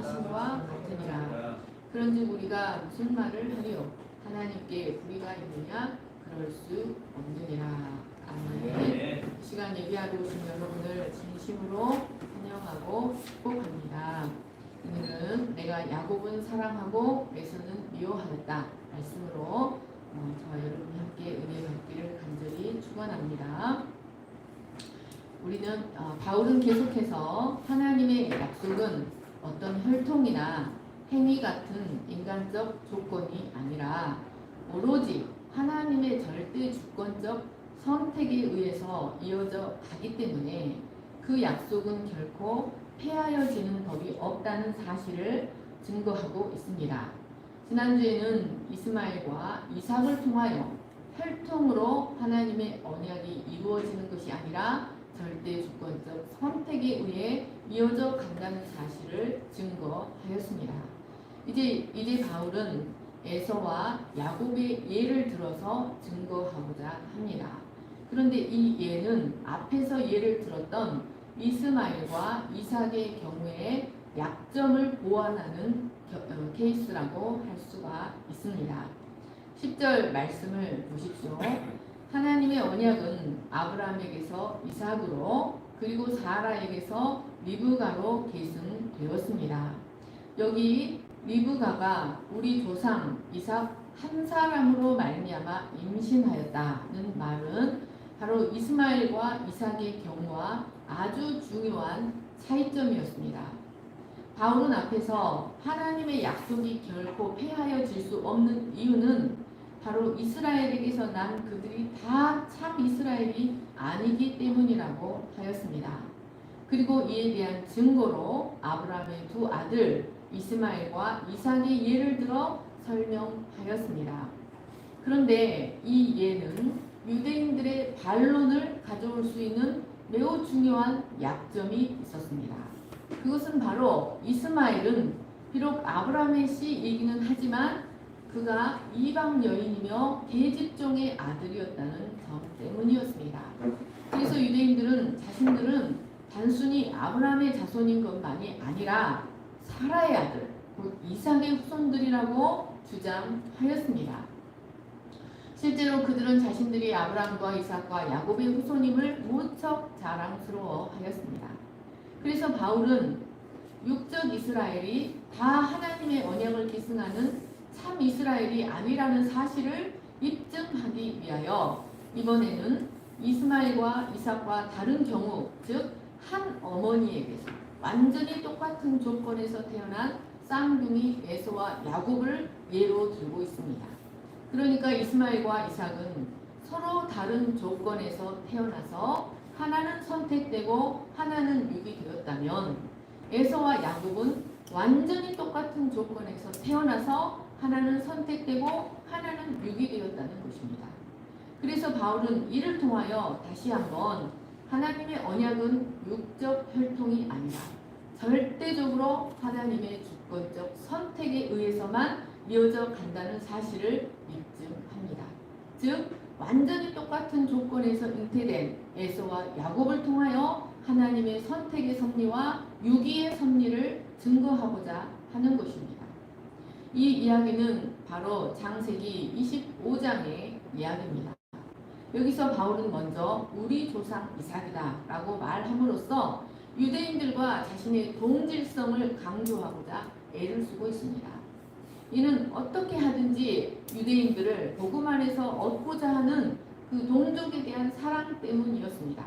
하심과 같으니라. 그런즉 우리가 무슨 말을 하리요? 하나님께 불의가 있느냐? 그럴 수 없느니라. 아멘. 이 시간 예배하러 오신 여러분을 진심으로 환영하고 축복합니다. 오늘은 내가 야곱은 사랑하고 에서는 미워하였다 말씀으로 저와 여러분이 함께 은혜 받기를 간절히 축원합니다. 우리는 바울은 계속해서 하나님의 약속은 어떤 혈통이나 행위 같은 인간적 조건이 아니라 오로지 하나님의 절대 주권적 선택에 의해서 이어져 가기 때문에 그 약속은 결코 폐하여지는 법이 없다는 사실을 증거하고 있습니다. 지난주에는 이스마엘과 이삭을 통하여 혈통으로 하나님의 언약이 이루어지는 것이 아니라 절대 주권적 선택에 의해 이어져 간다는 사실을 증거하였습니다. 이제 바울은 에서와 야곱의 예를 들어서 증거하고자 합니다. 그런데 이 예는 앞에서 예를 들었던 이스마엘과 이삭의 경우에 약점을 보완하는 케이스라고 할 수가 있습니다. 10절 말씀을 보십시오. 하나님의 언약은 아브라함에게서 이삭으로 그리고 사라에게서 리브가로 계승되었습니다. 여기 리브가가 우리 조상 이삭 한 사람으로 말미암아 임신하였다는 말은 바로 이스마엘과 이삭의 경우와 아주 중요한 차이점이었습니다. 바울은 앞에서 하나님의 약속이 결코 폐하여질 수 없는 이유는 바로 이스라엘에게서 난 그들이 다 참 이스라엘이 아니기 때문이라고 하였습니다. 그리고 이에 대한 증거로 아브라함의 두 아들 이스마엘과 이삭의 예를 들어 설명하였습니다. 그런데 이 예는 유대인들의 반론을 가져올 수 있는 매우 중요한 약점이 있었습니다. 그것은 바로 이스마엘은 비록 아브라함의 씨이기는 하지만 그가 이방 여인이며 계집종의 아들이었다는 점 때문이었습니다. 그래서 유대인들은 자신들은 단순히 아브라함의 자손인 것만이 아니라 사라의 아들, 곧 이삭의 후손들이라고 주장하였습니다. 실제로 그들은 자신들이 아브라함과 이삭과 야곱의 후손임을 무척 자랑스러워하였습니다. 그래서 바울은 육적 이스라엘이 다 하나님의 언약을 계승하는 참 이스라엘이 아니라는 사실을 입증하기 위하여 이번에는 이스마엘과 이삭과 다른 경우, 즉 한 어머니에게서 완전히 똑같은 조건에서 태어난 쌍둥이 에서와 야곱을 예로 들고 있습니다. 그러니까 이스마엘과 이삭은 서로 다른 조건에서 태어나서 하나는 선택되고 하나는 유기되었다면 에서와 야곱은 완전히 똑같은 조건에서 태어나서 하나는 선택되고 하나는 유기되었다는 것입니다. 그래서 바울은 이를 통하여 다시 한번 하나님의 언약은 육적 혈통이 아니라 절대적으로 하나님의 주권적 선택에 의해서만 이어져 간다는 사실을 입증합니다. 즉 완전히 똑같은 조건에서 잉태된 에서와 야곱을 통하여 하나님의 선택의 섭리와 유기의 섭리를 증거하고자 하는 것입니다. 이 이야기는 바로 창세기 25장의 이야기입니다. 여기서 바울은 먼저 우리 조상 이삭이다 라고 말함으로써 유대인들과 자신의 동질성을 강조하고자 애를 쓰고 있습니다. 이는 어떻게 하든지 유대인들을 복음 안에서 얻고자 하는 그 동족에 대한 사랑 때문이었습니다.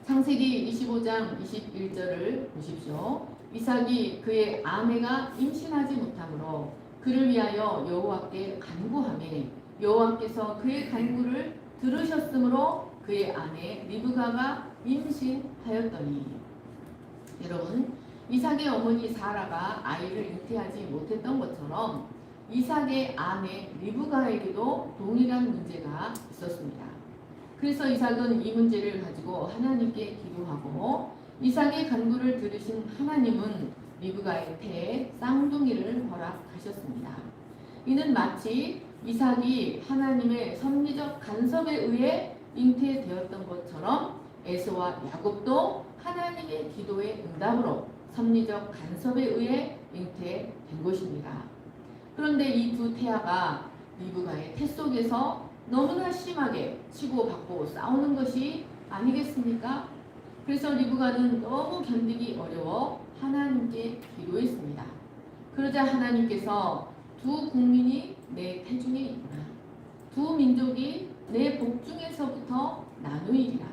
창세기 25장 21절을 보십시오. 이삭이 그의 아내가 임신하지 못하므로 그를 위하여 여호와께 간구하매 여호와께서 그의 간구를 들으셨으므로 그의 아내 리브가가 임신하였더니. 여러분, 이삭의 어머니 사라가 아이를 잉태하지 못했던 것처럼 이삭의 아내 리브가에게도 동일한 문제가 있었습니다. 그래서 이삭은 이 문제를 가지고 하나님께 기도하고 이삭의 간구를 들으신 하나님은 리브가의 태에 쌍둥이를 허락하셨습니다. 이는 마치 이삭이 하나님의 섭리적 간섭에 의해 잉태되었던 것처럼 에서와 야곱도 하나님의 기도의 응답으로 섭리적 간섭에 의해 잉태된 것입니다. 그런데 이 두 태아가 리브가의 태 속에서 너무나 심하게 치고받고 싸우는 것이 아니겠습니까? 그래서 리브가는 너무 견디기 어려워 하나님께 기도했습니다. 그러자 하나님께서 두 국민이 내 태중에 있구나. 두 민족이 내 복중에서부터 나누이리라.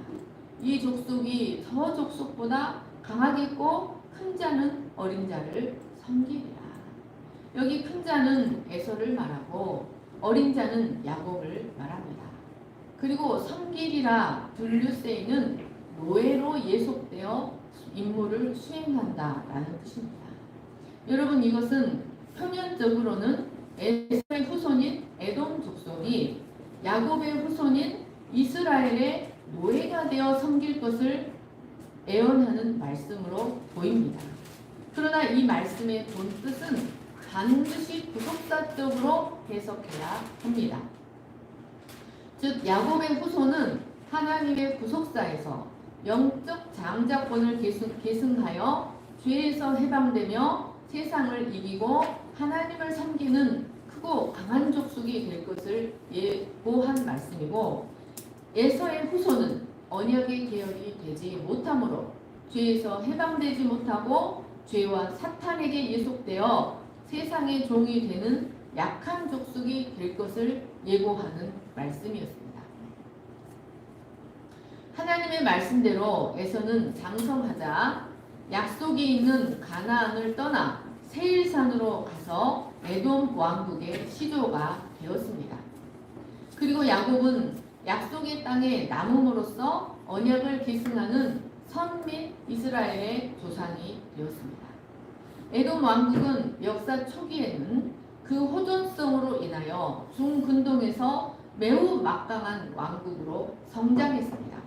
이 족속이 저 족속보다 강하겠고 큰 자는 어린 자를 섬기리라. 여기 큰 자는 에서를 말하고 어린 자는 야곱을 말합니다. 그리고 섬기리라 둘류세이는 노예로 예속되어 임무를 수행한다라는 뜻입니다. 여러분, 이것은 표면적으로는 에서의 후손인 에돔 족속이 야곱의 후손인 이스라엘의 노예가 되어 섬길 것을 예언하는 말씀으로 보입니다. 그러나 이 말씀의 본뜻은 반드시 구속사적으로 해석해야 합니다. 즉 야곱의 후손은 하나님의 구속사에서 영적 장자권을 계승하여 죄에서 해방되며 세상을 이기고 하나님을 섬기는 크고 강한 족속이 될 것을 예고한 말씀이고, 에서의 후손은 언약의 계열이 되지 못하므로 죄에서 해방되지 못하고 죄와 사탄에게 예속되어 세상의 종이 되는 약한 족속이 될 것을 예고하는 말씀이었습니다. 하나님의 말씀대로 에서는 장성하자 약속이 있는 가나안을 떠나 세일산으로 가서 에돔 왕국의 시조가 되었습니다. 그리고 야곱은 약속의 땅에 남음으로써 언약을 계승하는 선민 이스라엘의 조상이 되었습니다. 에돔 왕국은 역사 초기에는 그 호전성으로 인하여 중근동에서 매우 막강한 왕국으로 성장했습니다.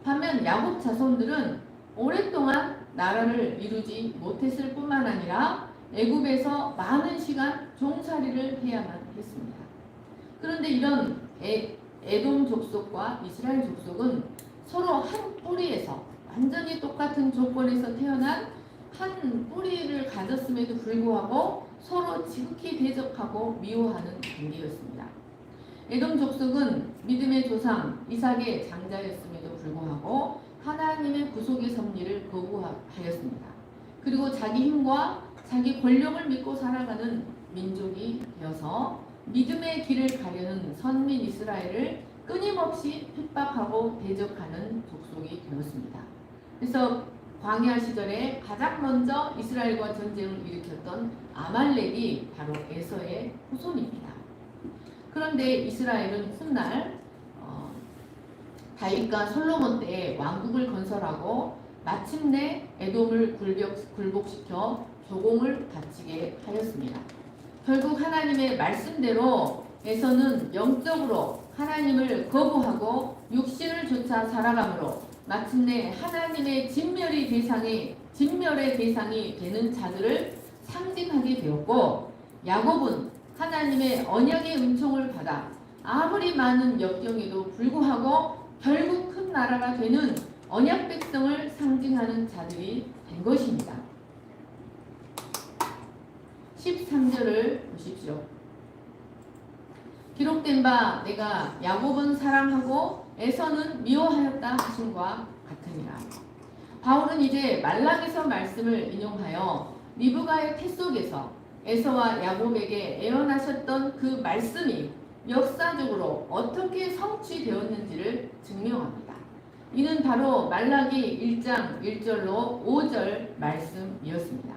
반면 야곱 자손들은 오랫동안 나라를 이루지 못했을 뿐만 아니라 애굽에서 많은 시간 종살이를 해야만 했습니다. 그런데 이런 에돔 족속과 이스라엘 족속은 서로 한 뿌리에서 완전히 똑같은 조건에서 태어난 한 뿌리를 가졌음에도 불구하고 서로 지극히 대적하고 미워하는 관계였습니다. 에돔 족속은 믿음의 조상 이삭의 장자였음에도 불구하고 하나님의 구속의 섭리를 거부하였습니다. 그리고 자기 힘과 자기 권력을 믿고 살아가는 민족이 되어서 믿음의 길을 가려는 선민 이스라엘을 끊임없이 핍박하고 대적하는 족속이 되었습니다. 그래서 광야 시절에 가장 먼저 이스라엘과 전쟁을 일으켰던 아말렉이 바로 에서의 후손입니다. 그런데 이스라엘은 훗날 다윗과 솔로몬 때에 왕국을 건설하고 마침내 에돔을 굴복시켜 조공을 바치게 하였습니다. 결국 하나님의 말씀대로 에서는 영적으로 하나님을 거부하고 육신을 쫓아 살아가므로 마침내 하나님의 진멸의 대상이 되는 자들을 상징하게 되었고, 야곱은 하나님의 언약의 은총을 받아 아무리 많은 역경에도 불구하고 결국 큰 나라가 되는 언약 백성을 상징하는 자들이 된 것입니다. 13절을 보십시오. 기록된 바 내가 야곱은 사랑하고 에서는 미워하였다 하심과 같으니라. 바울은 이제 말락에서 말씀을 인용하여 리브가의 태 속에서 에서와 야곱에게 예언하셨던 그 말씀이 역사적으로 어떻게 성취되었는지를 증명합니다. 이는 바로 말라기 1장 1절로 5절 말씀이었습니다.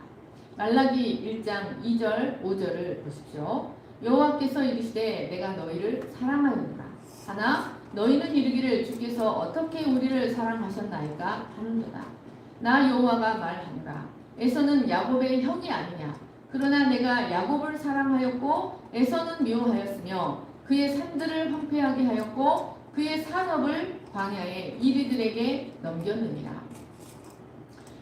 말라기 1장 2절 5절을 보십시오. 여호와께서 이르시되 내가 너희를 사랑하였노라. 하나 너희는 이르기를 주께서 어떻게 우리를 사랑하셨나이까 하는도다. 나 여호와가 말하노라. 에서는 야곱의 형이 아니냐. 그러나 내가 야곱을 사랑하였고 에서는 미워하였으며 그의 산들을 황폐하게 하였고 그의 산업을 광야에 이리들에게 넘겼느니라.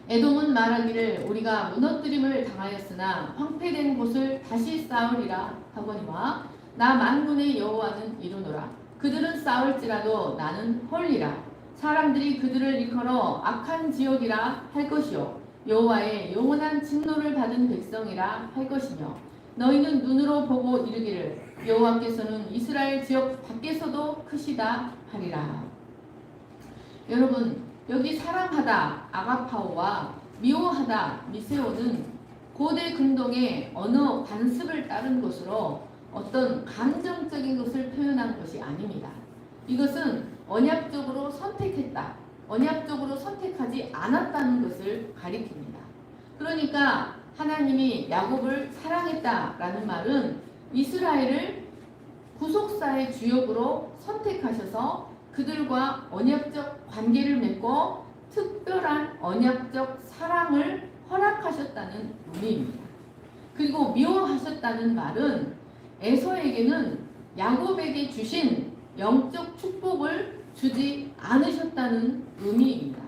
에돔은 말하기를 우리가 무너뜨림을 당하였으나 황폐된 곳을 다시 쌓으리라 하거니와 나 만군의 여호와는 이르노라. 그들은 쌓을지라도 나는 헐리라. 사람들이 그들을 일컬어 악한 지역이라 할 것이요 여호와의 영원한 진노를 받은 백성이라 할 것이며 너희는 눈으로 보고 이르기를 여호와께서는 이스라엘 지역 밖에서도 크시다 하리라. 여러분, 여기 사랑하다 아가파오와 미워하다 미세오는 고대 근동의 언어 관습을 따른 것으로 어떤 감정적인 것을 표현한 것이 아닙니다. 이것은 언약적으로 선택했다, 언약적으로 선택하지 않았다는 것을 가리킵니다. 그러니까 하나님이 야곱을 사랑했다라는 말은 이스라엘을 구속사의 주역으로 선택하셔서 그들과 언약적 관계를 맺고 특별한 언약적 사랑을 허락하셨다는 의미입니다. 그리고 미워하셨다는 말은 에서에게는 야곱에게 주신 영적 축복을 주지 않으셨다는 의미입니다.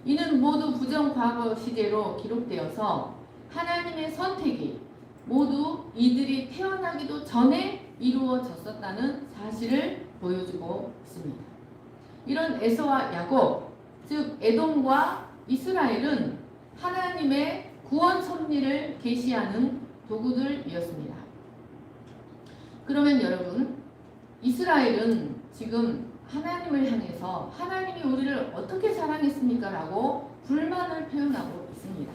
이는 모두 부정과거 시제로 기록되어서 하나님의 선택이 모두 이들이 태어나기도 전에 이루어졌었다는 사실을 보여주고 있습니다. 이런 에서와 야곱, 즉 에돔과 이스라엘은 하나님의 구원 섭리를 계시하는 도구들이었습니다. 그러면 여러분, 이스라엘은 지금 하나님을 향해서 하나님이 우리를 어떻게 사랑했습니까? 라고 불만을 표현하고 있습니다.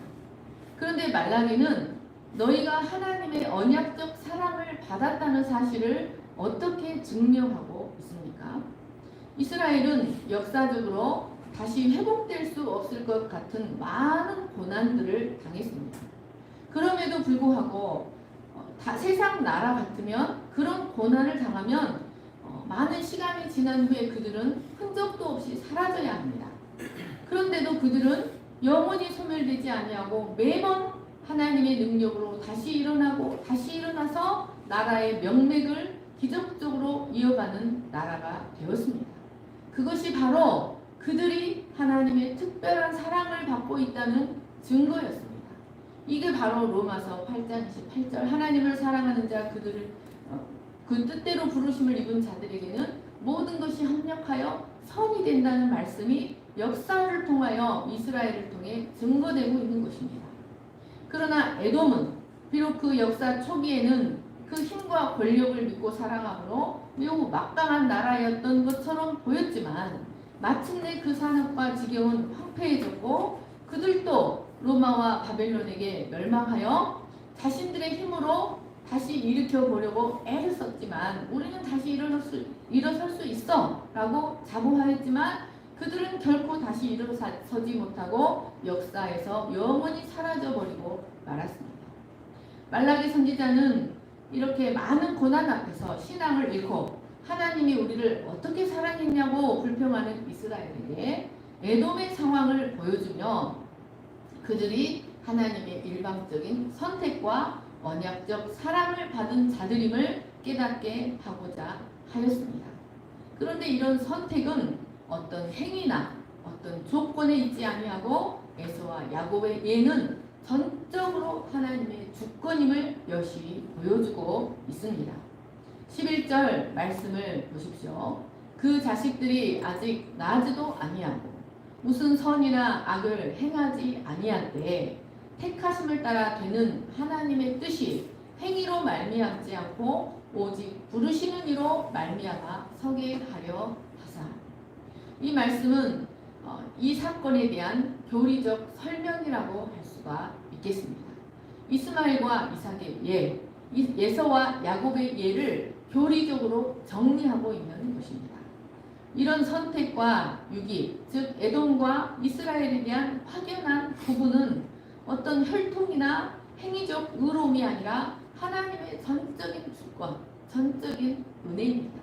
그런데 말라기는 너희가 하나님의 언약적 사랑을 받았다는 사실을 어떻게 증명하고 있습니까? 이스라엘은 역사적으로 다시 회복될 수 없을 것 같은 많은 고난들을 당했습니다. 그럼에도 불구하고 세상 나라 같으면 그런 고난을 당하면 많은 시간이 지난 후에 그들은 흔적도 없이 사라져야 합니다. 그런데도 그들은 영원히 소멸되지 아니하고 매번 하나님의 능력으로 다시 일어나고 다시 일어나서 나라의 명맥을 기적적으로 이어가는 나라가 되었습니다. 그것이 바로 그들이 하나님의 특별한 사랑을 받고 있다는 증거였습니다. 이게 바로 로마서 8장 28절 하나님을 사랑하는 자 그들을 그 뜻대로 부르심을 입은 자들에게는 모든 것이 협력하여 선이 된다는 말씀이 역사를 통하여 이스라엘을 통해 증거되고 있는 것입니다. 그러나 에돔은 비록 그 역사 초기에는 그 힘과 권력을 믿고 살아가므로 매우 막강한 나라였던 것처럼 보였지만 마침내 그 산업과 지경은 황폐해졌고 그들도 로마와 바벨론에게 멸망하여 자신들의 힘으로 다시 일으켜 보려고 애를 썼지만 우리는 다시 일어설 수 있어 라고 자부하였지만 그들은 결코 다시 일어서지 못하고 역사에서 영원히 사라져버리고 말았습니다. 말라기 선지자는 이렇게 많은 고난 앞에서 신앙을 잃고 하나님이 우리를 어떻게 사랑했냐고 불평하는 이스라엘에게 에돔의 상황을 보여주며 그들이 하나님의 일방적인 선택과 언약적 사랑을 받은 자들임을 깨닫게 하고자 하였습니다. 그런데 이런 선택은 어떤 행위나 어떤 조건에 있지 아니하고 에서와 야곱의 예는 전적으로 하나님의 주권임을 여실히 보여주고 있습니다. 11절 말씀을 보십시오. 그 자식들이 아직 나지도 아니하고 무슨 선이나 악을 행하지 아니할 때에 택하심을 따라 되는 하나님의 뜻이 행위로 말미암지 않고 오직 부르시는 이로 말미암아 서게 하려 하사. 이 말씀은 이 사건에 대한 교리적 설명이라고 할 수가 있겠습니다. 이스마엘과 이삭의 예, 에서와 야곱의 예를 교리적으로 정리하고 있는 것입니다. 이런 선택과 유기, 즉 에돔과 이스라엘에 대한 확연한 구분은 어떤 혈통이나 행위적 의로움이 아니라 하나님의 전적인 주권, 전적인 은혜입니다.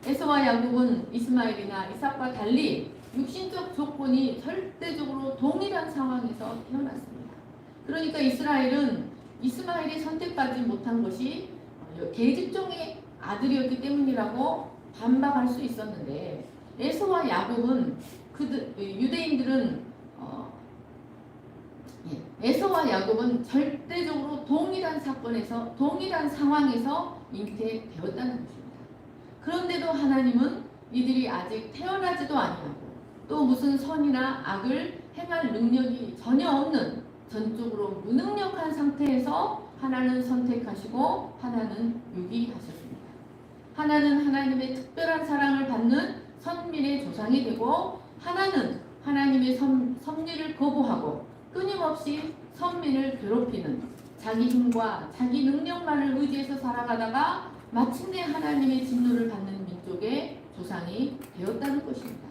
에서와 야곱은 이스마엘이나 이삭과 달리 육신적 조건이 절대적으로 동일한 상황에서 태어났습니다. 그러니까 이스라엘은 이스마엘이 선택받지 못한 것이 계집종의 아들이었기 때문이라고 반박할 수 있었는데 에서와 야곱은 유대인들은 에서와 야곱은 절대적으로 동일한 사건에서 동일한 상황에서 잉태되었다는 것입니다. 그런데도 하나님은 이들이 아직 태어나지도 아니하고 또 무슨 선이나 악을 행할 능력이 전혀 없는 전적으로 무능력한 상태에서 하나는 선택하시고 하나는 유기하셨습니다. 하나는 하나님의 특별한 사랑을 받는 선민의 조상이 되고 하나는 하나님의 섭리를 거부하고 끊임없이 선민을 괴롭히는 자기 힘과 자기 능력만을 의지해서 살아가다가 마침내 하나님의 진노를 받는 민족의 조상이 되었다는 것입니다.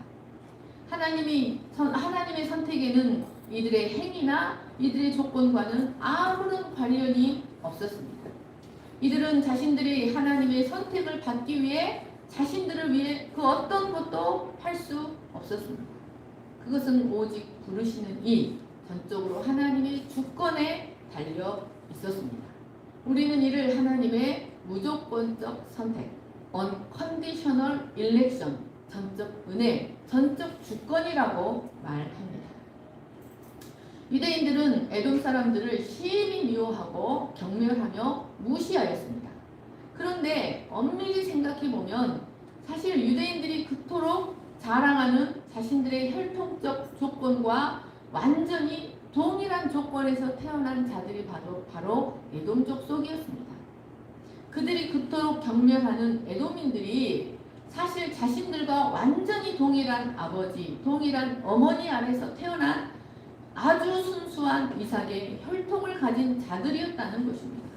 하나님의 선택에는 이들의 행위나 이들의 조건과는 아무런 관련이 없었습니다. 이들은 자신들이 하나님의 선택을 받기 위해 자신들을 위해 그 어떤 것도 할 수 없었습니다. 그것은 오직 부르시는 이 전적으로 하나님의 주권에 달려 있었습니다. 우리는 이를 하나님의 무조건적 선택, unconditional election, 전적 은혜, 전적 주권이라고 말합니다. 유대인들은 에돔 사람들을 심히 미워하고 경멸하며 무시하였습니다. 그런데 엄밀히 생각해보면 사실 유대인들이 그토록 자랑하는 자신들의 혈통적 조건과 완전히 동일한 조건에서 태어난 자들이 바로 에돔족 속이었습니다. 그들이 그토록 경멸하는 에돔인들이 사실 자신들과 완전히 동일한 아버지, 동일한 어머니 아래서 태어난 아주 순수한 이삭의 혈통을 가진 자들이었다는 것입니다.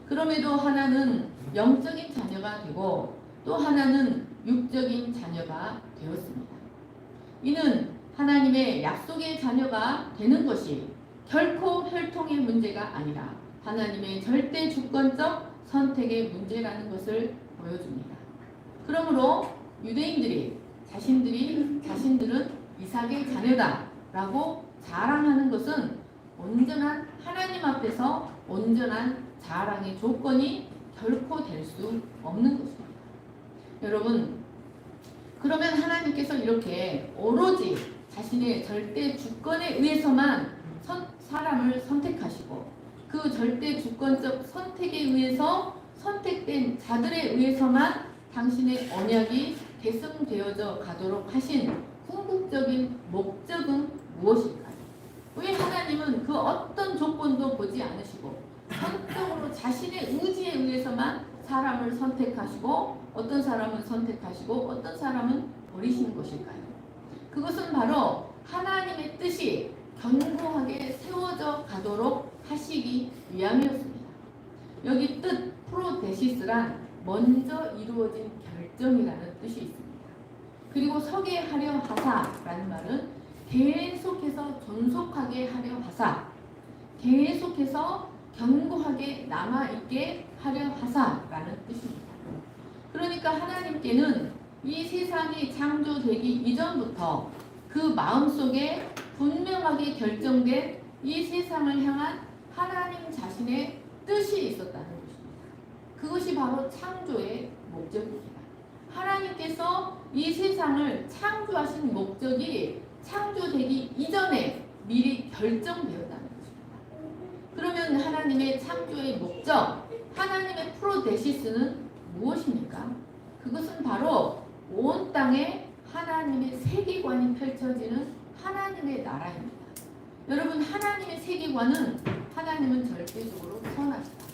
그럼에도 하나는 영적인 자녀가 되고 또 하나는 육적인 자녀가 되었습니다. 이는 하나님의 약속의 자녀가 되는 것이 결코 혈통의 문제가 아니라 하나님의 절대 주권적 선택의 문제라는 것을 보여줍니다. 그러므로 유대인들이 자신들은 이삭의 자녀다라고 자랑하는 것은 온전한 하나님 앞에서 온전한 자랑의 조건이 결코 될 수 없는 것입니다. 여러분, 그러면 하나님께서 이렇게 오로지 자신의 절대 주권에 의해서만 사람을 선택하시고 그 절대 주권적 선택에 의해서 선택된 자들에 의해서만 당신의 언약이 계승되어져 가도록 하신 궁극적인 목적은 무엇일까요? 왜 하나님은 그 어떤 조건도 보지 않으시고 전적으로 자신의 의지에 의해서만 사람을 선택하시고 어떤 사람은 선택하시고 어떤 사람은 버리시는 것일까요? 그것은 바로 하나님의 뜻이 견고하게 세워져 가도록 하시기 위함이었습니다. 여기 뜻 프로데시스란 먼저 이루어진 결정이라는 뜻이 있습니다. 그리고 서게 하려 하사라는 말은 계속해서 존속하게 하려 하사, 계속해서 견고하게 남아있게 하려 하사라는 뜻입니다. 그러니까 하나님께는 이 세상이 창조되기 이전부터 그 마음속에 분명하게 결정된 이 세상을 향한 하나님 자신의 뜻이 있었다는 것입니다. 그것이 바로 창조의 목적입니다. 하나님께서 이 세상을 창조하신 목적이 창조되기 이전에 미리 결정되었다는 것입니다. 그러면 하나님의 창조의 목적, 하나님의 프로데시스는 무엇입니까? 그것은 바로 온 땅에 하나님의 세계관이 펼쳐지는 하나님의 나라입니다. 여러분, 하나님의 세계관은 하나님은 절대적으로 선하시다.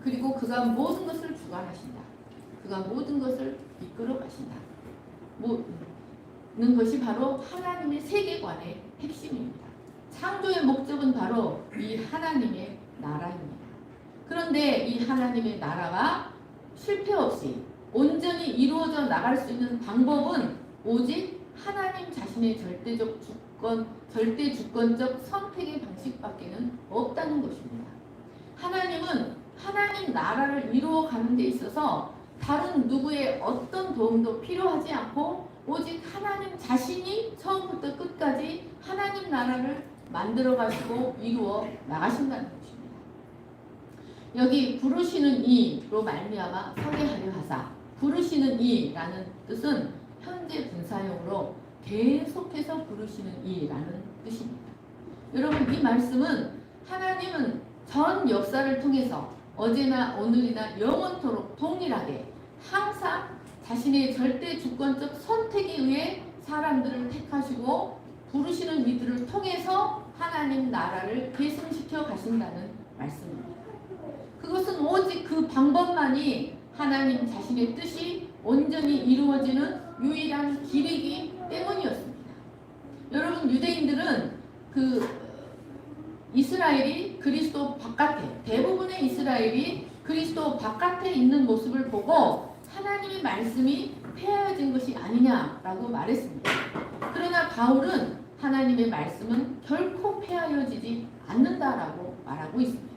그리고 그가 모든 것을 주관하신다. 그가 모든 것을 이끌어 가신다. 는 것이 바로 하나님의 세계관의 핵심입니다. 창조의 목적은 바로 이 하나님의 나라입니다. 그런데 이 하나님의 나라가 실패 없이 온전히 이루어져 나갈 수 있는 방법은 오직 하나님 자신의 절대 주권적 선택의 방식밖에는 없다는 것입니다. 하나님은 하나님 나라를 이루어가는 데 있어서 다른 누구의 어떤 도움도 필요하지 않고 오직 하나님 자신이 처음부터 끝까지 하나님 나라를 만들어 가시고 이루어 나가신다는 것입니다. 여기 부르시는 이로 말미암아 서게 하려 하사, 부르시는 이라는 뜻은 현재 분사형으로 계속해서 부르시는 이라는 뜻입니다. 여러분, 이 말씀은 하나님은 전 역사를 통해서 어제나 오늘이나 영원토록 동일하게 항상 자신의 절대 주권적 선택에 의해 사람들을 택하시고 부르시는 이들을 통해서 하나님 나라를 계승시켜 가신다는 말씀입니다. 그것은 오직 그 방법만이 하나님 자신의 뜻이 온전히 이루어지는 유일한 길이기 때문이었습니다. 여러분, 유대인들은 이스라엘이 그리스도 바깥에, 대부분의 이스라엘이 그리스도 바깥에 있는 모습을 보고 하나님의 말씀이 폐하여진 것이 아니냐라고 말했습니다. 그러나 바울은 하나님의 말씀은 결코 폐하여지지 않는다라고 말하고 있습니다.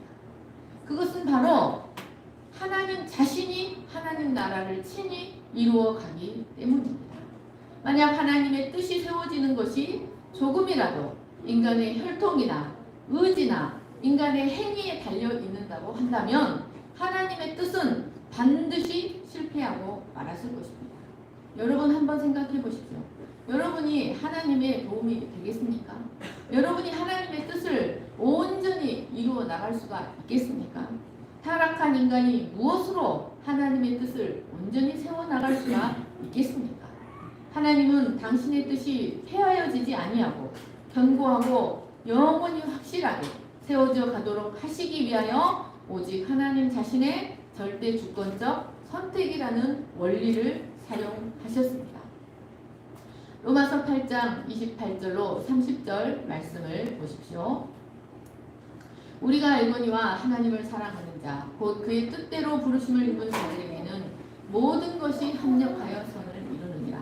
그것은 바로 하나님 자신이 하나님 나라를 친히 이루어가기 때문입니다. 만약 하나님의 뜻이 세워지는 것이 조금이라도 인간의 혈통이나 의지나 인간의 행위에 달려 있는다고 한다면 하나님의 뜻은 반드시 실패하고 말았을 것입니다. 여러분 한번 생각해 보십시오. 여러분이 하나님의 도움이 되겠습니까? 여러분이 하나님의 뜻을 온전히 이루어 나갈 수가 있겠습니까? 타락한 인간이 무엇으로 하나님의 뜻을 온전히 세워나갈 수가 있겠습니까? 하나님은 당신의 뜻이 폐하여지지 아니하고 견고하고 영원히 확실하게 세워져 가도록 하시기 위하여 오직 하나님 자신의 절대 주권적 선택이라는 원리를 사용하셨습니다. 로마서 8장 28절로 30절 말씀을 보십시오. 우리가 알거니와 하나님을 사랑하는 자, 곧 그의 뜻대로 부르심을 입은 자들에게는 모든 것이 합력하여 선을 이루느니라.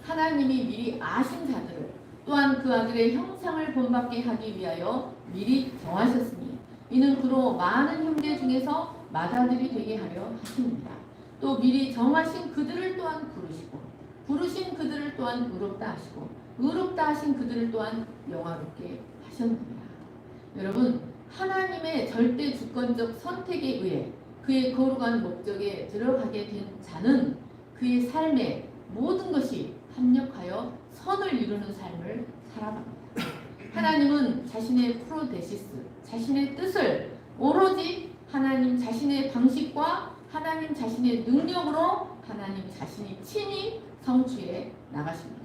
하나님이 미리 아신 자들을 또한 그 아들의 형상을 본받게 하기 위하여 미리 정하셨으니 이는 그로 많은 형제 중에서 맏아들이 되게 하려 하십니다. 또 미리 정하신 그들을 또한 부르시고 부르신 그들을 또한 의롭다 하시고 의롭다 하신 그들을 또한 영화롭게 하셨느니라. 여러분, 하나님의 절대 주권적 선택에 의해 그의 거룩한 목적에 들어가게 된 자는 그의 삶의 모든 것이 합력하여 선을 이루는 삶을 살아갑니다. 하나님은 자신의 프로데시스, 자신의 뜻을 오로지 하나님 자신의 방식과 하나님 자신의 능력으로 하나님 자신이 친히 성취해 나가십니다.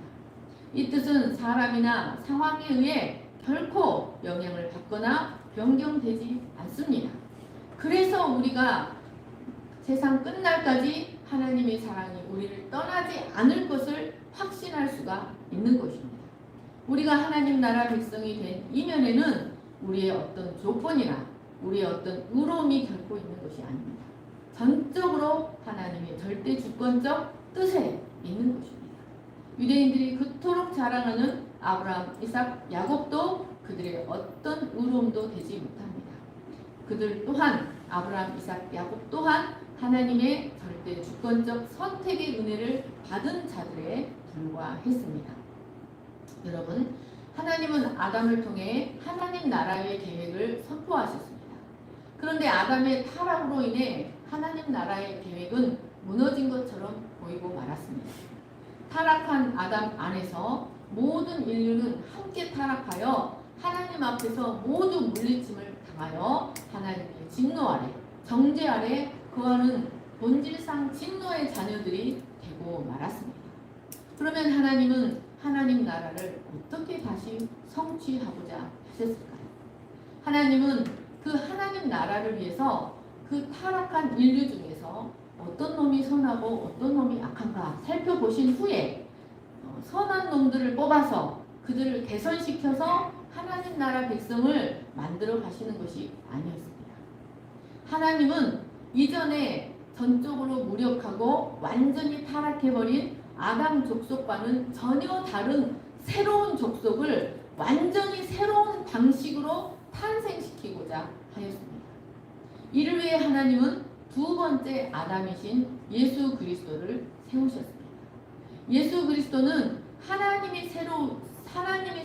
이 뜻은 사람이나 상황에 의해 결코 영향을 받거나 변경되지 않습니다. 그래서 우리가 세상 끝날까지 하나님의 사랑이 우리를 떠나지 않을 것을 확신할 수가 있는 것입니다. 우리가 하나님 나라 백성이 된 이면에는 우리의 어떤 조건이나 우리의 어떤 의로움이 결코 있는 것이 아닙니다. 전적으로 하나님의 절대 주권적 뜻에 있는 것입니다. 유대인들이 그토록 자랑하는 아브라함, 이삭, 야곱도 그들의 어떤 의로움도 되지 못합니다. 그들 또한 아브라함, 이삭, 야곱 또한 하나님의 절대 주권적 선택의 은혜를 받은 자들에 불과했습니다. 여러분, 하나님은 아담을 통해 하나님 나라의 계획을 선포하셨습니다. 그런데 아담의 타락으로 인해 하나님 나라의 계획은 무너진 것처럼 보이고 말았습니다. 타락한 아담 안에서 모든 인류는 함께 타락하여 하나님 앞에서 모두 물리침을 당하여 하나님의 진노 아래, 정죄 아래 거하는 본질상 진노의 자녀들이 되고 말았습니다. 그러면 하나님은 하나님 나라를 어떻게 다시 성취하고자 하셨을까요? 하나님은 그 하나님 나라를 위해서 그 타락한 인류 중에서 어떤 놈이 선하고 어떤 놈이 악한가 살펴보신 후에 선한 놈들을 뽑아서 그들을 개선시켜서 하나님 나라 백성을 만들어 가시는 것이 아니었습니다. 하나님은 이전에 전적으로 무력하고 완전히 타락해버린 아담 족속과는 전혀 다른 새로운 족속을 완전히 새로운 방식으로 탄생시키고자 하였습니다. 이를 위해 하나님은 두 번째 아담이신 예수 그리스도를 세우셨습니다. 예수 그리스도는 하나님이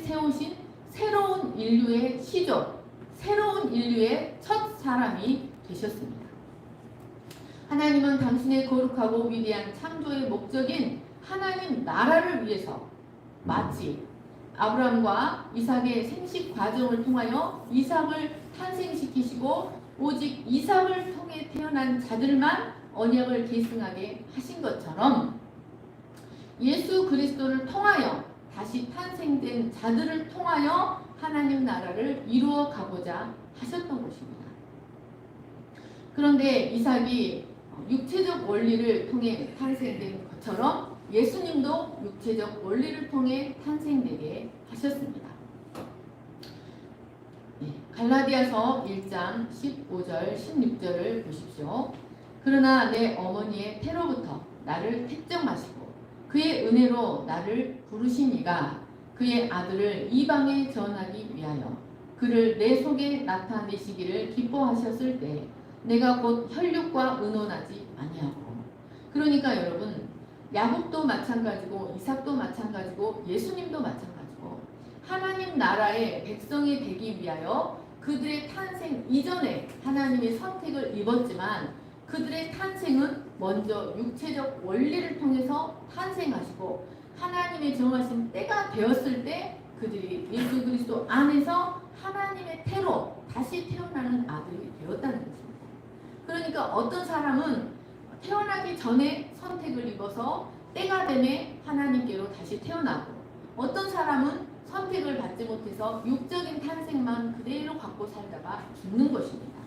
세우신 새로운 인류의 시조, 새로운 인류의 첫 사람이 되셨습니다. 하나님은 당신의 거룩하고 위대한 창조의 목적인 하나님 나라를 위해서 마치 아브라함과 이삭의 생식 과정을 통하여 이삭을 탄생시키시고 오직 이삭을 통해 태어난 자들만 언약을 계승하게 하신 것처럼 예수 그리스도를 통하여 다시 탄생된 자들을 통하여 하나님 나라를 이루어 가고자 하셨던 것입니다. 그런데 이삭이 육체적 원리를 통해 탄생된 것처럼 예수님도 육체적 원리를 통해 탄생되게 하셨습니다. 갈라디아서 1장 15절 16절을 보십시오. 그러나 내 어머니의 태로부터 나를 택정하시고 그의 은혜로 나를 부르신 이가 그의 아들을 이방에 전하기 위하여 그를 내 속에 나타내시기를 기뻐하셨을 때 내가 곧 혈육과 의논하지 아니하고. 그러니까 여러분, 야곱도 마찬가지고 이삭도 마찬가지고 예수님도 마찬가지고 하나님 나라의 백성이 되기 위하여 그들의 탄생 이전에 하나님의 선택을 입었지만 그들의 탄생은 먼저 육체적 원리를 통해서 탄생하시고 하나님의 정하신 때가 되었을 때 그들이 예수 그리스도 안에서 하나님의 태로 다시 태어나는 아들이 되었다는 것입니다. 그러니까 어떤 사람은 태어나기 전에 선택을 입어서 때가 되매 하나님께로 다시 태어나고 어떤 사람은 선택을 받지 못해서 육적인 탄생만 그대로 갖고 살다가 죽는 것입니다.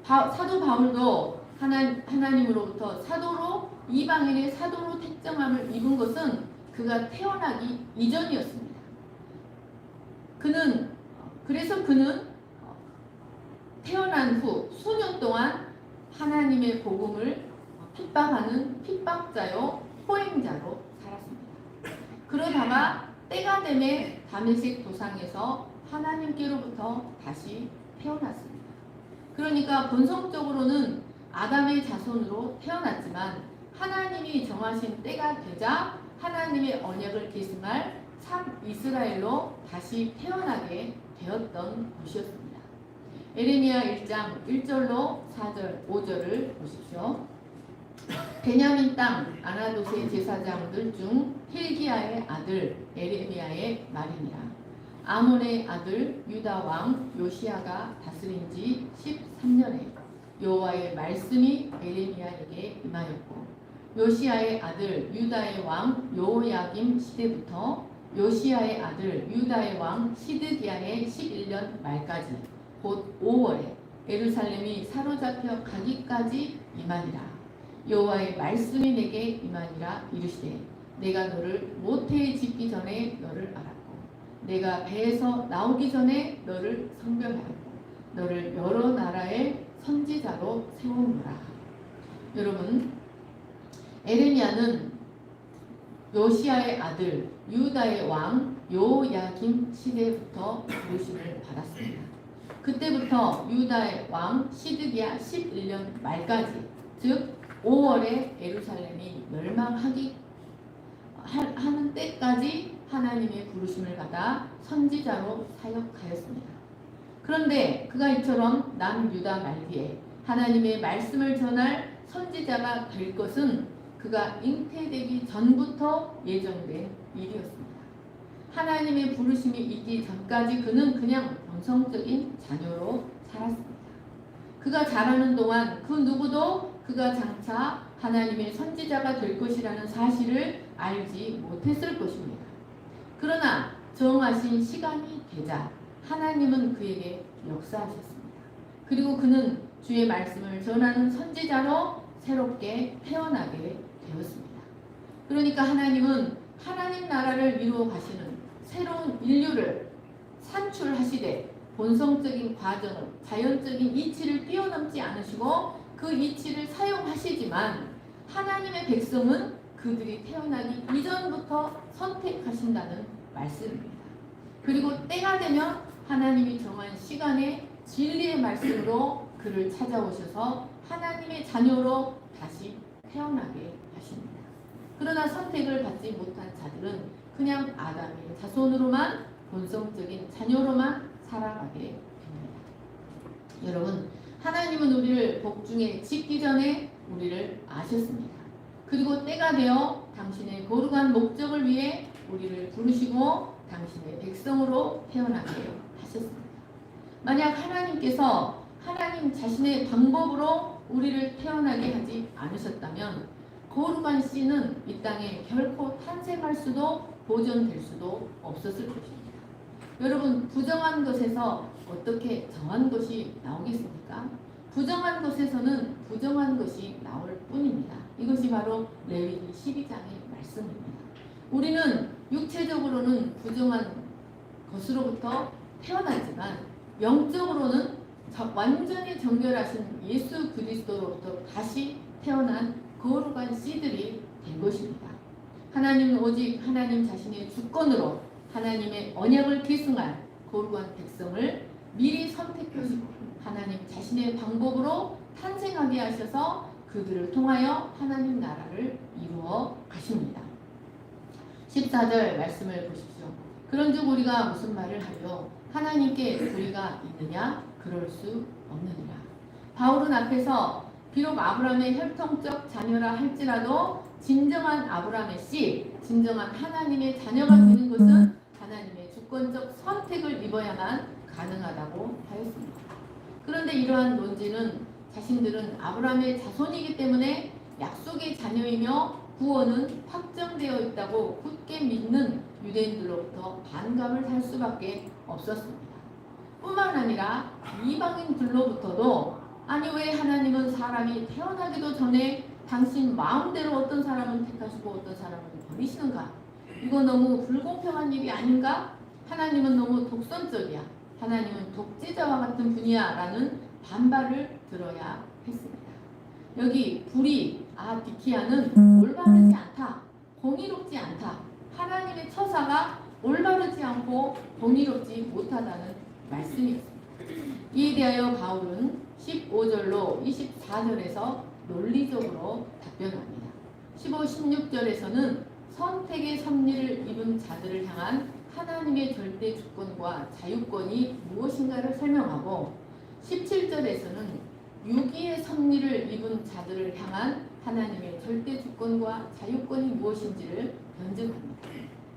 사도 바울도 하나님으로부터 사도로 이방인의 사도로 택정함을 입은 것은 그가 태어나기 이전이었습니다. 그래서 그는 태어난 후 수년 동안 하나님의 복음을 핍박하는 핍박자요 포행자로 살았습니다. 그러다가 때가 되매 다메섹 도상에서 하나님께로부터 다시 태어났습니다. 그러니까 본성적으로는 아담의 자손으로 태어났지만 하나님이 정하신 때가 되자 하나님의 언약을 계승할 참 이스라엘로 다시 태어나게 되었던 것이었습니다. 에레미야 1장 1절로 4절 5절을 보십시오. 베냐민 땅 아나돗의 제사장들 중 힐기야의 아들 에레미야의 말이니라. 아몬의 아들 유다 왕 요시야가 다스린 지 13년에 여호와의 말씀이 에레미야에게 임하였고 요시야의 아들 유다의 왕 요야김 시대부터 요시야의 아들 유다의 왕 시드기야의 11년 말까지 곧 5월에 예루살렘이 사로잡혀 가기까지 임하니라. 여호와의 말씀이 내게 임하니라 이르시되 내가 너를 모태에 짓기 전에 너를 알았고 내가 배에서 나오기 전에 너를 성별하였고 너를 여러 나라의 선지자로 세우노라. 여러분, 에레미야는 요시야의 아들 유다의 왕 요야김 시대부터 부르심을 받았습니다. 그때부터 유다의 왕 시드기야 11년 말까지 즉 5월에 예루살렘이 멸망하기 하는 때까지 하나님의 부르심을 받아 선지자로 사역하였습니다. 그런데 그가 이처럼 남유다 말기에 하나님의 말씀을 전할 선지자가 될 것은 그가 잉태되기 전부터 예정된 일이었습니다. 하나님의 부르심이 있기 전까지 그는 그냥 본성적인 자녀로 살았습니다. 그가 자라는 동안 그 누구도 그가 장차 하나님의 선지자가 될 것이라는 사실을 알지 못했을 것입니다. 그러나 정하신 시간이 되자 하나님은 그에게 역사하셨습니다. 그리고 그는 주의 말씀을 전하는 선지자로 새롭게 태어나게 되었습니다. 그러니까 하나님은 하나님 나라를 이루어 가시는 새로운 인류를 산출하시되 본성적인 과정을 자연적인 이치를 뛰어넘지 않으시고 그 이치를 사용하시지만 하나님의 백성은 그들이 태어나기 이전부터 선택하신다는 말씀입니다. 그리고 때가 되면 하나님이 정한 시간에 진리의 말씀으로 그를 찾아오셔서 하나님의 자녀로 다시 태어나게 하십니다. 그러나 선택을 받지 못한 자들은 그냥 아담의 자손으로만 본성적인 자녀로만 살아가게 됩니다. 여러분, 하나님은 우리를 복중에 짓기 전에 우리를 아셨습니다. 그리고 때가 되어 당신의 거룩한 목적을 위해 우리를 부르시고 당신의 백성으로 태어나게 하셨습니다. 만약 하나님께서 하나님 자신의 방법으로 우리를 태어나게 하지 않으셨다면 거룩한 씨는 이 땅에 결코 탄생할 수도 보존될 수도 없었을 것입니다. 여러분, 부정한 것에서 어떻게 정한 것이 나오겠습니까? 부정한 것에서는 부정한 것이 나올 뿐입니다. 이것이 바로 레위기 12장의 말씀입니다. 우리는 육체적으로는 부정한 것으로부터 태어나지만 영적으로는 완전히 정결하신 예수 그리스도로부터 다시 태어난 거룩한 씨들이 된 것입니다. 하나님은 오직 하나님 자신의 주권으로 하나님의 언약을 계승할 거룩한 백성을 미리 선택하시고 하나님 자신의 방법으로 탄생하게 하셔서 그들을 통하여 하나님 나라를 이루어 가십니다. 14절 말씀을 보십시오. 그런즉 우리가 무슨 말을 하려 하나님께 불의가 있느냐? 그럴 수 없느니라. 바울은 앞에서 비록 아브라함의 혈통적 자녀라 할지라도 진정한 아브라함의 씨, 진정한 하나님의 자녀가 되는 것은 하나님의 주권적 선택을 입어야만 가능하다고 하였습니다. 그런데 이러한 논지는 자신들은 아브라함의 자손이기 때문에 약속의 자녀이며 구원은 확정되어 있다고 굳게 믿는 유대인들로부터 반감을 살 수밖에 없었습니다. 뿐만 아니라 이방인들로부터도 아니 왜 하나님은 사람이 태어나기도 전에 당신 마음대로 어떤 사람은 택하시고 어떤 사람은 버리시는가? 이거 너무 불공평한 일이 아닌가? 하나님은 너무 독선적이야. 하나님은 독재자와 같은 분이야 라는 반발을 들어야 했습니다. 여기 불의, 디키아는 올바르지 않다, 공의롭지 않다. 하나님의 처사가 올바르지 않고 공의롭지 못하다는 말씀이었습니다. 이에 대하여 바울은 15절로 24절에서 논리적으로 답변합니다. 15, 16절에서는 선택의 섭리를 입은 자들을 향한 하나님의 절대 주권과 자유권이 무엇인가를 설명하고 17절에서는 유기의 섭리를 입은 자들을 향한 하나님의 절대 주권과 자유권이 무엇인지를 변증합니다.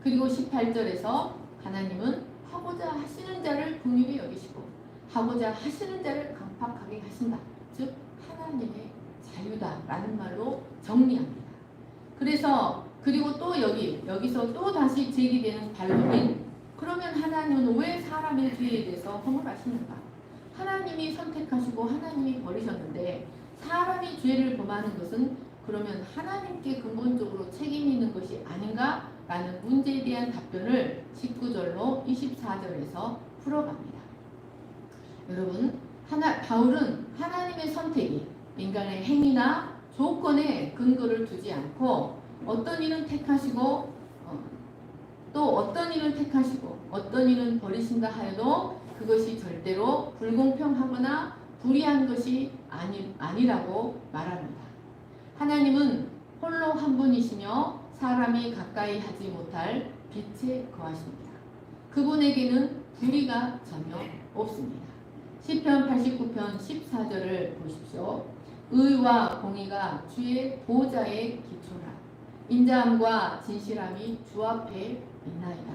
그리고 18절에서 하나님은 하고자 하시는 자를 긍휼히 여기시고 하고자 하시는 자를 강팍하게 하신다. 즉 하나님의 자유다라는 말로 정리합니다. 그래서 그리고 또 여기서 또 다시 제기되는 반론인 그러면 하나님은 왜 사람의 죄에 대해서 허물하시는가? 하나님이 선택하시고 하나님이 버리셨는데 사람이 죄를 범하는 것은 그러면 하나님께 근본적으로 책임이 있는 것이 아닌가? 라는 문제에 대한 답변을 19절로 24절에서 풀어갑니다. 여러분, 바울은 하나님의 선택이 인간의 행위나 조건에 근거를 두지 않고 어떤 일은 택하시고 또 어떤 일은 택하시고 어떤 일은 버리신다 하여도 그것이 절대로 불공평하거나 불의한 것이 아니라고 말합니다. 하나님은 홀로 한 분이시며 사람이 가까이 하지 못할 빛에 거하십니다. 그분에게는 불의가 전혀 없습니다. 시편 89편 14절을 보십시오. 의와 공의가 주의 보좌의 기초라. 인자함과 진실함이 주 앞에 있나이다.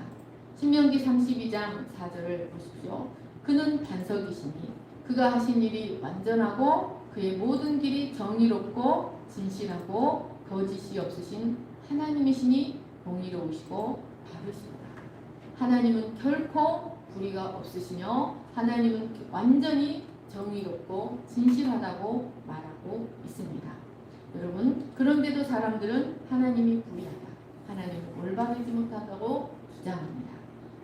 신명기 32장 4절을 보십시오. 그는 반석이시니 그가 하신 일이 완전하고 그의 모든 길이 정의롭고 진실하고 거짓이 없으신 하나님이시니 공의로우시고 바르시도다. 하나님은 결코 불의가 없으시며 하나님은 완전히 정의롭고 진실하다고 말하고 있습니다. 여러분, 그런데도 사람들은 하나님이 불의하다, 하나님은 올바르지 못하다고 주장합니다.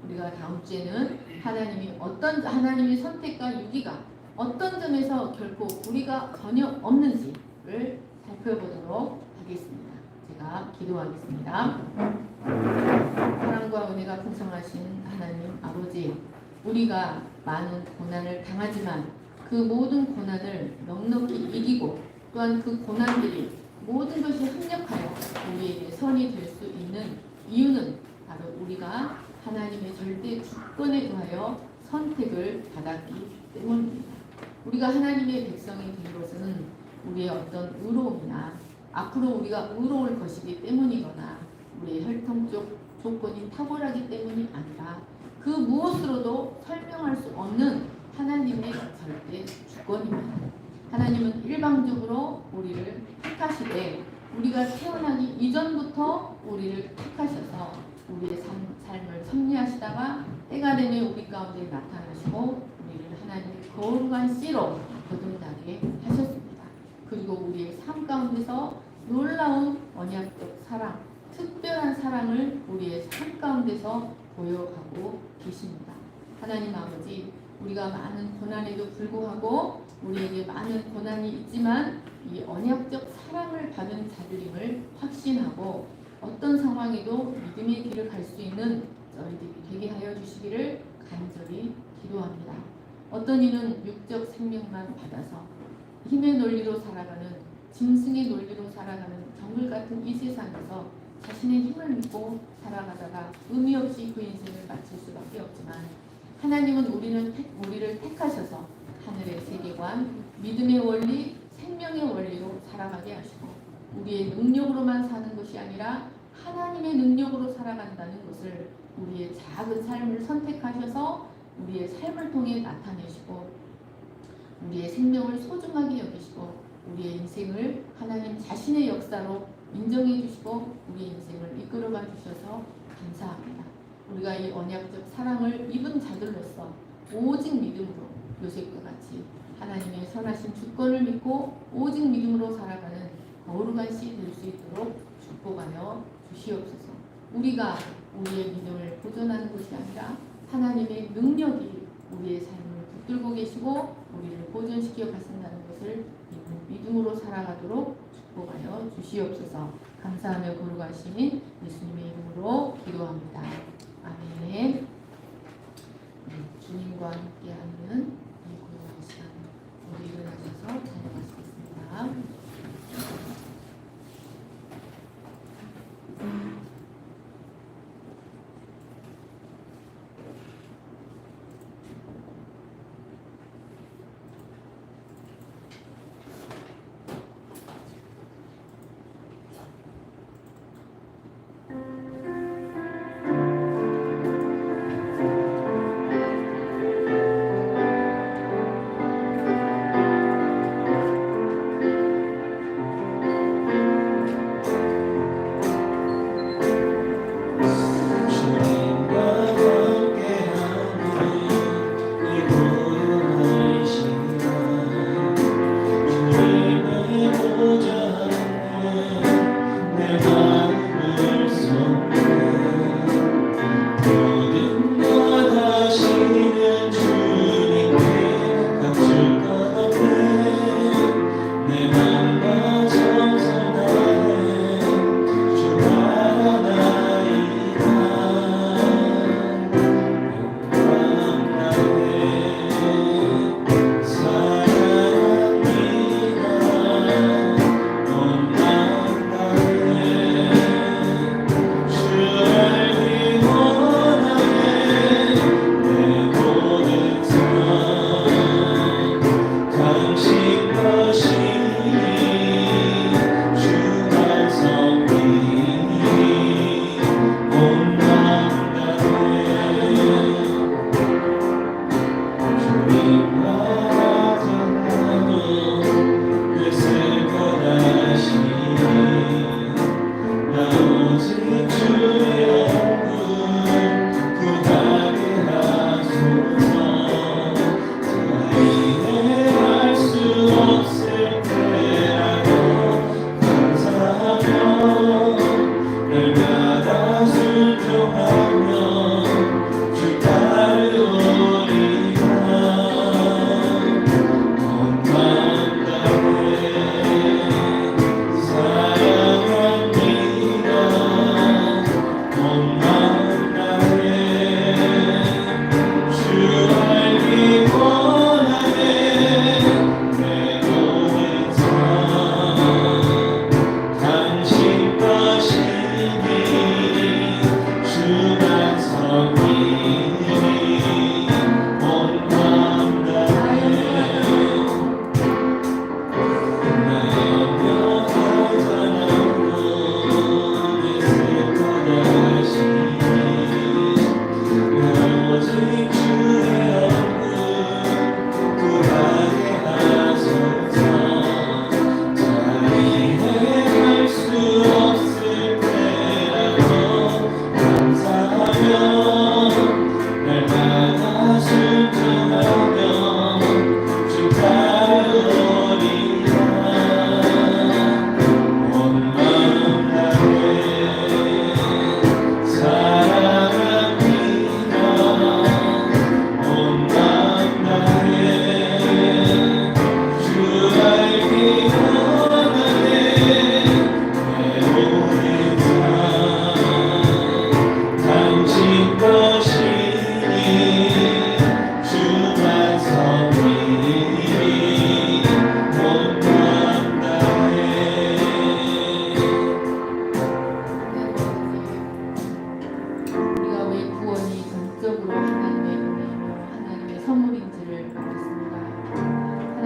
우리가 다음 주에는 하나님의 선택과 유기가 어떤 점에서 결코 불의가 전혀 없는지를 살펴보도록 하겠습니다. 제가 기도하겠습니다. 사랑과 은혜가 풍성하신 하나님 아버지, 우리가 많은 고난을 당하지만 그 모든 고난을 넉넉히 이기고 또한 그 고난들이 모든 것이 합력하여 우리에게 선이 될 수 있는 이유는 바로 우리가 하나님의 절대 주권에 의하여 선택을 받았기 때문입니다. 우리가 하나님의 백성이 된 것은 우리의 어떤 의로움이나 앞으로 우리가 의로울 것이기 때문이거나 우리의 혈통적 조건이 탁월하기 때문이 아니라 그 무엇으로도 설명할 수 없는 하나님의 절대 주권입니다. 하나님은 일방적으로 우리를 택하시되 우리가 태어나기 이전부터 우리를 택하셔서 우리의 삶을 섭리하시다가 때가 되면 우리 가운데 나타나시고 우리를 하나님의 거룩한 씨로 거듭나게 하셨습니다. 그리고 우리의 삶 가운데서 놀라운 언약적 사랑, 특별한 사랑을 우리의 삶 가운데서 보여가고 계십니다. 하나님 아버지, 우리가 많은 고난에도 불구하고 우리에게 많은 고난이 있지만 이 언약적 사랑을 받은 자들임을 확신하고 어떤 상황에도 믿음의 길을 갈 수 있는 저희들이 되게 하여 주시기를 간절히 기도합니다. 어떤 이는 육적 생명만 받아서 힘의 논리로 살아가는, 짐승의 논리로 살아가는 정글 같은 이 세상에서 자신의 힘을 믿고 살아가다가 의미 없이 그 인생을 마칠 수밖에 없지만, 하나님은 우리를 택하셔서 하늘의 세계관, 믿음의 원리, 생명의 원리로 살아가게 하시고 우리의 능력으로만 사는 것이 아니라 하나님의 능력으로 살아간다는 것을 우리의 작은 삶을 선택하셔서 우리의 삶을 통해 나타내시고 우리의 생명을 소중하게 여기시고 우리의 인생을 하나님 자신의 역사로 인정해 주시고 우리의 인생을 이끌어가 주셔서 감사합니다. 우리가 이 언약적 사랑을 입은 자들로서 오직 믿음으로 요셉과 같이 하나님의 선하신 주권을 믿고 오직 믿음으로 살아가는 거룩한 씨 될 수 있도록 축복하여 주시옵소서. 우리가 우리의 믿음을 보존하는 것이 아니라 하나님의 능력이 우리의 삶을 붙들고 계시고 우리를 보존시켜 가신다는 것을 믿음으로 살아가도록 축복하여 주시옵소서. 감사하며 거룩하신 예수님의 이름으로 기도합니다. 아멘. 주님과 함께하는 이 고요한 시간, 우리 일어나셔서 찬양하시겠습니다.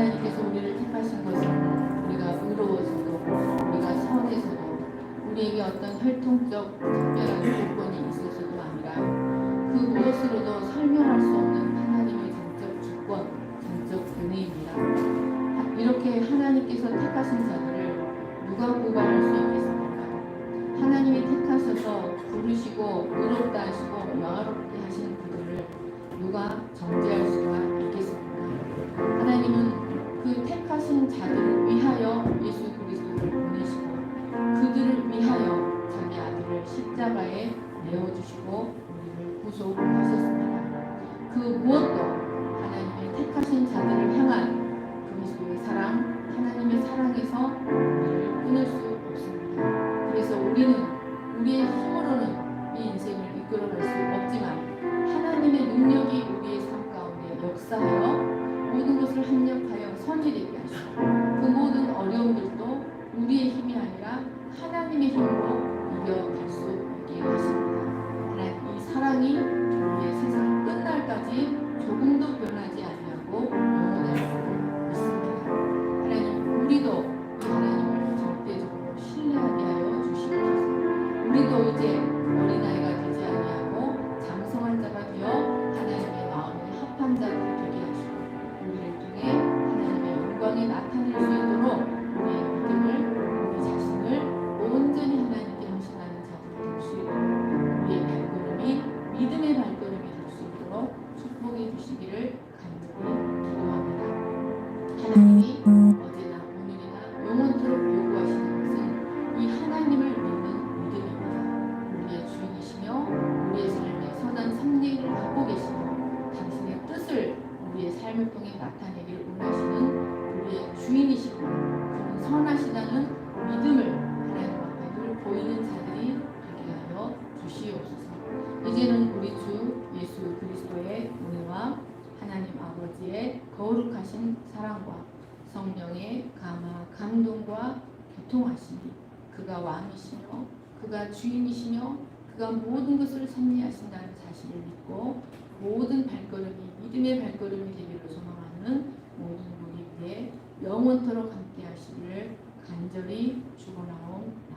하나님께서 우리를 택하신 것은 우리가 의로워서도 우리가 선해서도 우리에게 어떤 혈통적 특별한 조건이 있어서도 아니라 그 무엇으로도 설명할 수 없는 하나님의 전적 주권, 전적 은혜입니다. 이렇게 하나님께서 택하신 자들을 누가 고발할 수 있겠습니까? 하나님이 택하셔서 부르시고 의롭다 하시고 영화롭게 하신 그들을 누가 정죄할 수가 있겠습니까? 하나님은 그 택하신 자들을 위하여 예수 그리스도를 보내시고 그들을 위하여 자기 아들을 십자가에 내어주시고 우리를 구속하셨습니다. 그 무엇도 하나님의 택하신 자들을 향한 그리스도의 사랑, 하나님의 사랑에서 우리를 끊을 수 없습니다. 그래서 우리는 우리의 힘으로는 이 인생을 이끌어갈 수 없지만 하나님의 능력이 우리의 삶 가운데 역사하여 모든 것을 합력하여 선이 되게 하시고 그 모든 어려움들도 우리의 힘이 아니라 하나님의 힘으로 이겨갈 수 있게 하십니다. 하나님 이 사랑이 우리의 세상 끝날까지 조금도 변하지 아니하고 영원할 수 있습니다. 하나님 우리도 이 하나님을 절대적으로 신뢰하게 하여 주시옵소서. 우리도 이제 어린아이가 되지 아니하고 장성한 자가 되어 하나님의 마음에 합한 자가 되게 하시고 우리를 통해 하나님의 영광이 나타낼 수 있도록 우리의 믿음을 우리 자신을 온전히 하나님께 헌신하는 자들이 될 수 있도록 우리의 발걸음이 믿음의 발걸음이 될 수 있도록 축복해 주시기를 간절히 기도합니다. 하나님이 어제나 오늘이나 영원토록 요구하시는 것은 이 하나님을 믿는 믿음입니다. 우리의 주인이시며 우리의 삶에 선한 섭리를 갖고 계시며 당신의 뜻을 우리의 삶을 통해 나타내기를 원하시는 우리의 주인이시고 그분 선하시다는 믿음을 하나님 앞에 늘 보이는 자들이 되게 하여 주시옵소서. 이제는 우리 주 예수 그리스도의 은혜와 하나님 아버지의 거룩하신 사랑과 성령의 감화 감동과 교통하심이 그가 왕이시며 그가 주인이시며 그가 모든 것을 섭리하신다는 사실을 믿고 모든 발걸음이 믿음의 발걸음이 되기를 소망하는 모든 우리 위에 영원토록 함께 하시기를 간절히 축원하옵나이다.